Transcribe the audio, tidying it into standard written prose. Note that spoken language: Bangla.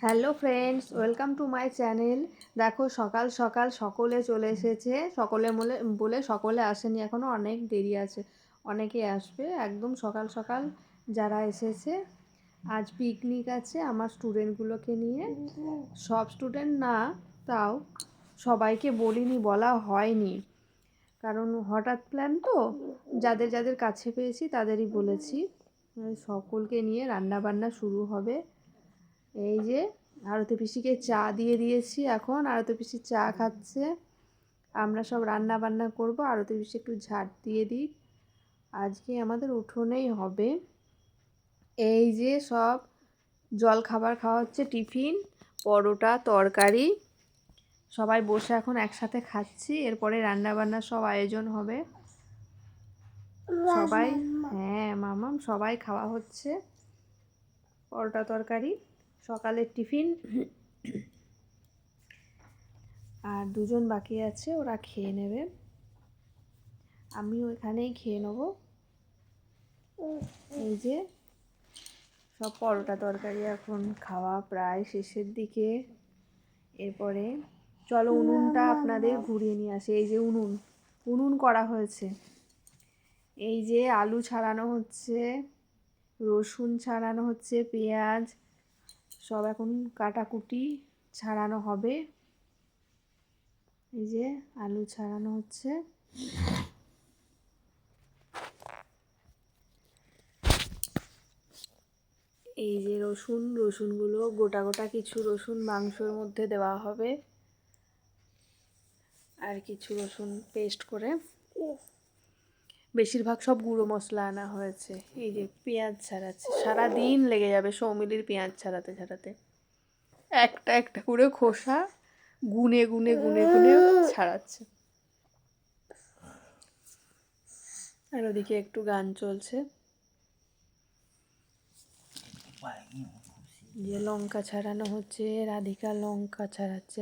Hello friends, welcome to my channel. দেখো সকাল সকাল সকলে চলে এসেছে। সকলে বলে সকলে আসেনি, এখনও অনেক দেরি আছে, অনেকে আসবে। একদম সকাল সকাল যারা এসেছে, আজ পিকনিক আছে আমার স্টুডেন্টগুলোকে নিয়ে। সব স্টুডেন্ট না, তাও সবাইকে বলিনি, বলা হয়নি, কারণ হঠাৎ প্ল্যান তো, যাদের যাদের কাছে পেয়েছি তাদেরই বলেছি। সকলকে নিয়ে রান্না বান্না শুরু হবে। এই যে আরতি পিসিকে চা দিয়ে দিয়েছি, এখন আরতি পিসি চা খাচ্ছে। আমরা সব রান্না বান্না করব। আরতি পিসি একটু ঝাড় দিয়ে দিই, আজকে আমাদের উঠোনেই হবে। এই যে সব জল খাবার খাওয়া হচ্ছে, টিফিন, পরোটা, তরকারি, সবাই বসে এখন একসাথে খাচ্ছি। এরপরে রান্না বান্না সব আয়োজন হবে। সবাই, হ্যাঁ মামাম, সবাই খাওয়া হচ্ছে পরোটা তরকারি, সকালের টিফিন। আর দুজন বাকি আছে, ওরা খেয়ে নেবে, আমিও এখানেই খেয়ে নেব। এই যে সব পরোটা তরকারি এখন খাওয়া প্রায় শেষের দিকে। এরপরে চলো উনুনটা আপনাদের ঘুরিয়ে নিয়ে আসে। এই যে উনুন করা হয়েছে। এই যে আলু ছাড়ানো হচ্ছে, রসুন ছাড়ানো হচ্ছে, পেঁয়াজ সব এখন কাটাকুটি ছাড়ানো হবে। এই যে আলু ছাড়ানো হচ্ছে। এই যে রসুনগুলো গোটা গোটা কিছু রসুন মাংসের মধ্যে দেওয়া হবে, আর কিছু রসুন পেস্ট করে। বেশিরভাগ সব গুঁড়ো মশলা আনা হয়েছে। এই যে পেঁয়াজ ছাড়াচ্ছে, সারাদিন লেগে যাবে সৌমিলির পেঁয়াজ ছাড়াতে ছাড়াতে। একটা একটা করে খোসা গুনে গুনে গুনে গুনে ছাড়াচ্ছে। আর ওদিকে একটু গান চলছে। যে লঙ্কা ছাড়ানো হচ্ছে, রাধিকা লঙ্কা ছাড়াচ্ছে।